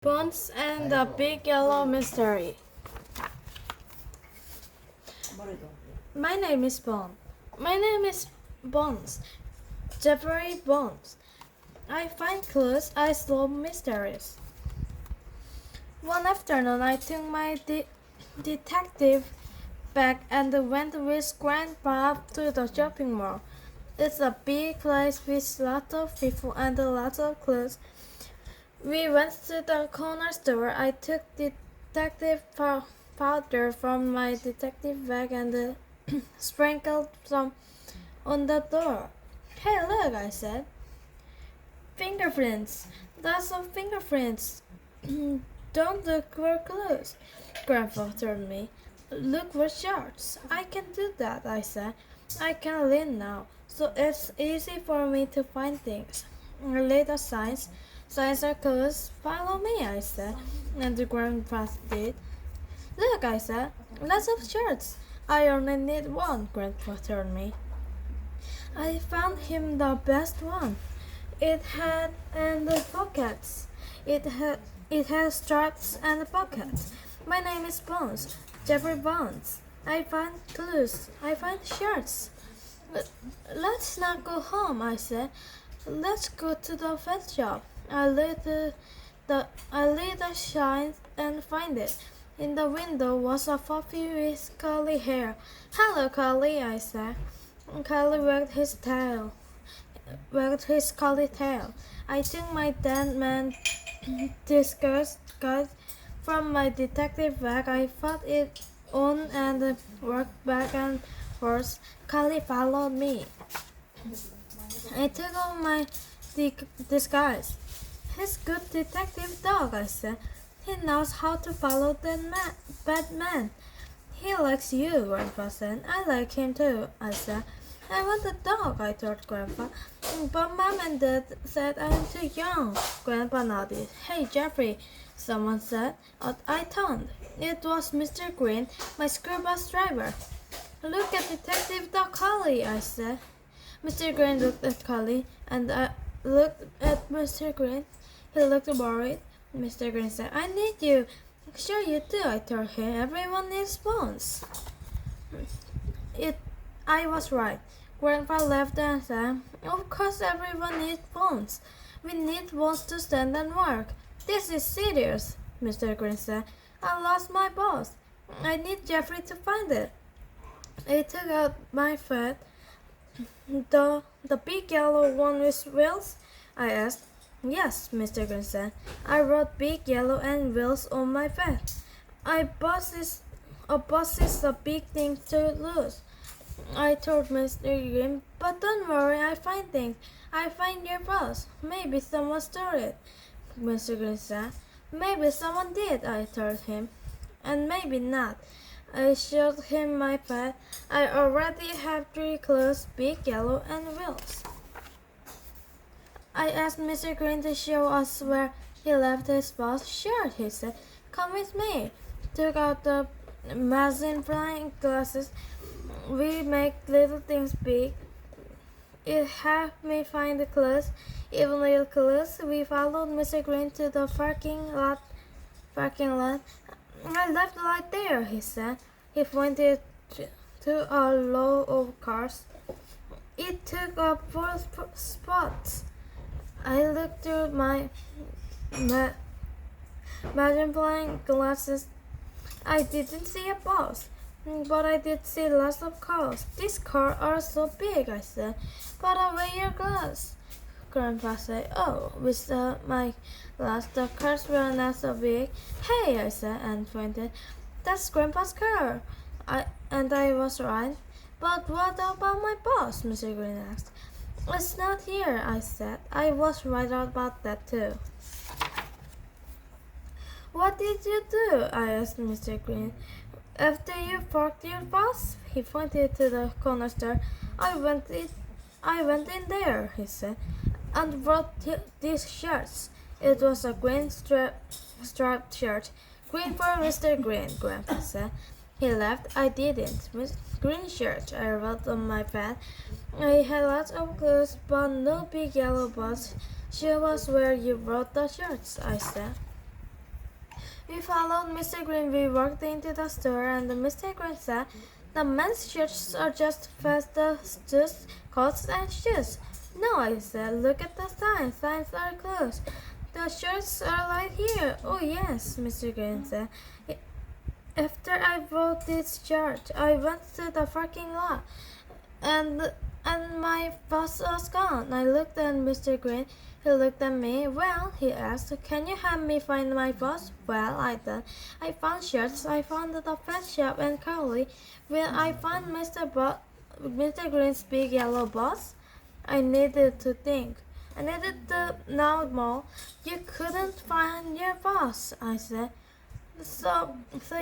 Bones and the Big Yellow Mystery. My name is Bones. My name is Bones. Jeffrey Bones. I find clues, I solve mysteries. One afternoon, I took my detective bag and went with Grandpa to the shopping mall. It's a big place with lots of people and lots of clues. We went to the corner store. I took detective powder from my detective bag and sprinkled some on the door. Hey, look, I said. Fingerprints. Lots of fingerprints. Don't look for clues, Grandpa told me. Look for shards. I can do that, I said. I can lean now, so it's easy for me to find things. I laid the signs. Signs are clues. Follow me, I said, and the Grandpa did. Look, I said. Lots of shards. I only need one, Grandpa told me. I found him the best one. It had pockets. It has straps and pockets. My name is Bones, Jeffrey Bones. I find clues. I find shards. Let's not go home, I said. Let's go to the vet shop. I lit the shine and find it. In the window was a puppy with curly hair. Hello, Curly, I said. Curly wagged his curly tail. I took my dead man disguise from my detective bag. I put it on and worked back and forth. Curly followed me. I took off my disguise. He's a good detective dog, I said. He knows how to follow the bad man. He likes you, Grandpa said. I like him too, I said. I want a dog, I told Grandpa. But Mom and Dad said I'm too young. Grandpa nodded. Hey, Jeffrey, someone said. I turned. It was Mr. Green, my school bus driver. Look at Detective Dog Collie, I said. Mr. Green looked at Collie, and I looked at Mr. Green. He looked worried. Mr. Green said, I need you. Sure you do, I told him. Everyone needs bones. I was right. Grandpa laughed and said, Of course everyone needs bones. We need bones to stand and work. This is serious, Mr. Green said. I lost my bones. I need Jeffrey to find it. I took out my fat. The big yellow one with wheels? I asked. Yes, Mr. Green said. I wrote big yellow and wheels on my fat. A bus is a big thing to lose. I told Mr. Green, but don't worry, I find things. I find your bus. Maybe someone stole it, Mr. Green said. Maybe someone did, I told him. And maybe not. I showed him my pet. I already have 3 clues, big yellow and wheels. I asked Mr. Green to show us where he left his bus. Sure, he said. Come with me. Took out the magnifying glasses. We make little things big. It helped me find the clues, even little clues. We followed Mr. Green to the parking lot. I left the light there, he said. He pointed to a row of cars. It took up 4 spots. I looked through my magnifying glasses. I didn't see a bus, but I did see lots of cars. These cars are so big, I said. Put away your glass. Grandpa said, Oh, with my glass, the cars were not so big. Hey, I said, and pointed. That's Grandpa's car. I was right. But what about my boss? Mr. Green asked. It's not here, I said. I was right about that too. What did you do? I asked Mr. Green. After you parked your bus, he pointed to the corner store. I went in there, he said, and brought these shirts. It was a green striped shirt. Green for Mr. Green, Grandpa said. He laughed. I didn't. Green shirt, I wrote on my pad. I had lots of clues, but no big yellow bus. Show us where you brought the shirts, I said. We followed Mr. Green. We walked into the store, and Mr. Green said, "The men's shirts are just just coats and shoes." "No," I said. "Look at the signs. Signs are closed. The shirts are right here." "Oh, yes," Mr. Green said. "After I bought this shirt, I went to the parking lot, and my bus was gone." I looked at Mr. Green. He looked at me. "Well," he asked, "can you help me find my bus?" "Well," I said, "I found shirts. I found the pet shop and Carly. Will I find Mr. Green's big yellow bus?" I needed to think. I needed to know more. "You couldn't find your bus," I said. So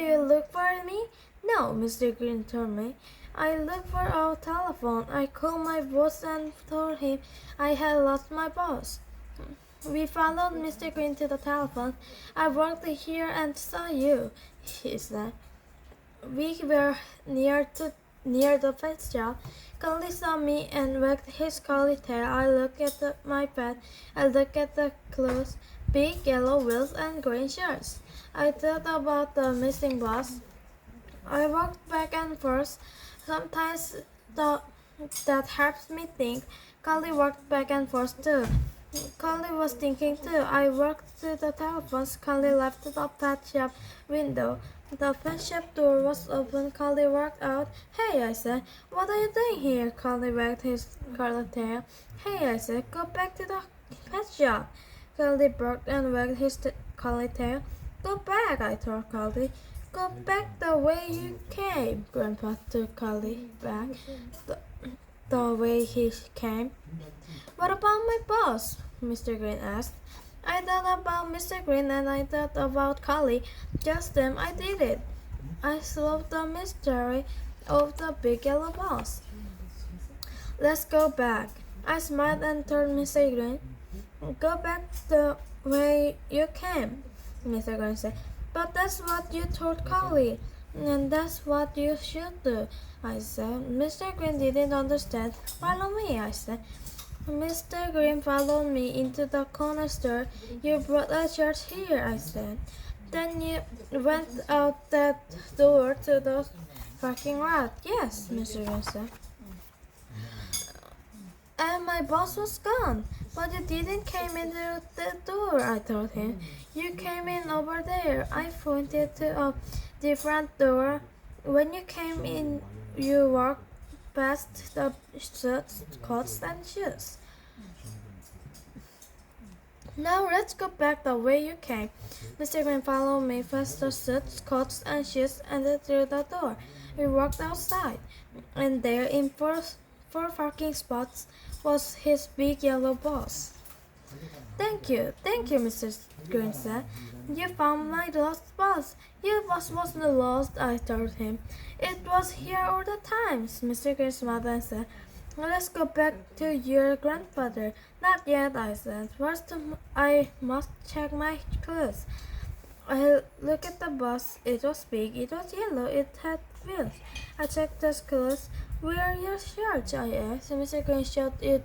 you look for me?" "No," Mr. Green told me. "I looked for our telephone. I called my boss and told him I had lost my boss." We followed Mr. Green to the telephone. "I worked here and saw you," he said. We were near the pet shop. Collie saw me and wagged his collie tail. I looked at my pet. I looked at the clothes, big yellow wheels and green shirts. I thought about the missing bus. I walked back and forth. Sometimes that helps me think. Collie walked back and forth too. Collie was thinking too. I walked to the telephones. Collie left the pet shop window. The pet shop door was open. Collie walked out. "Hey," I said. "What are you doing here?" Collie wagged his curly tail. "Hey," I said. "Go back to the pet shop." Collie barked and wagged his curly tail. "Go back," I told Collie. "Go back the way you came." Grandpa took Collie back the way he came. "What about my boss?" Mr. Green asked. I thought about Mr. Green and I thought about Collie. Just then I did it. I solved the mystery of the big yellow boss. "Let's go back." I smiled and told Mr. Green. "Go back the way you came," Mr. Green said. "But that's what you told Collie, and that's what you should do," I said. Mr. Green didn't understand. "Follow me," I said. Mr. Green followed me into the corner store. "You brought a shirt here," I said. "Then you went out that door to the parking lot." "Yes," Mr. Green said. "And my boss was gone." "But you didn't came into the door," I told him. "You came in over there." I pointed to a different door. "When you came in, you walked past the shirts, coats, and shoes. Now let's go back the way you came." Mr. Green followed me past the suits, coats, and shoes and through the door. We walked outside, and there in four parking spots was his big yellow bus. Thank you," Mr. Green said. "You found my lost bus." "Your bus wasn't lost," I told him. "It was here all the time." Mr. Green smiled and said, "Let's go back to your grandfather." "Not yet," I said. "First, I must check my clothes." I looked at the bus. It was big, it was yellow, it had wheels. I checked the clothes. "Where are your shirts?" I asked. Mr. Green showed it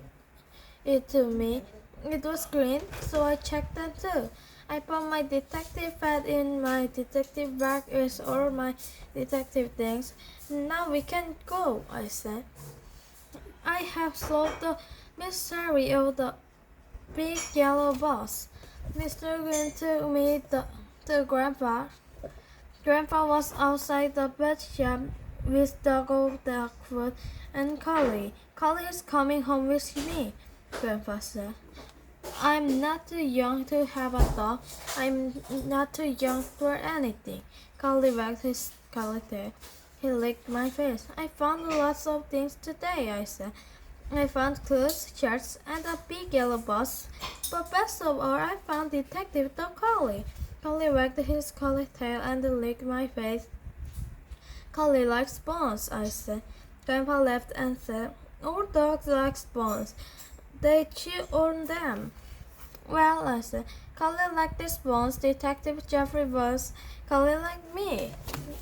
to me. It was green, so I checked them too. I put my detective hat in my detective bag with all my detective things. "Now we can go," I said. "I have solved the mystery of the big yellow bus." Mr. Green took me to Grandpa. Grandpa was outside the pet shop with Doggo, Duckfoot, and Collie. "Collie is coming home with me," Grandpa said. "I'm not too young to have a dog. I'm not too young for anything." Collie wagged his curly tail. He licked my face. "I found lots of things today," I said. "I found clothes, shirts, and a big yellow bus. But best of all, I found Detective Dog Collie." Collie wagged his curly tail and licked my face. "Collie likes bones," I said. Grandpa laughed and said, "All dogs like bones. They chew on them." "Well," I said, "Collie liked these bones. Detective Jeffrey was. Collie liked me."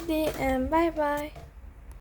The end. Bye bye.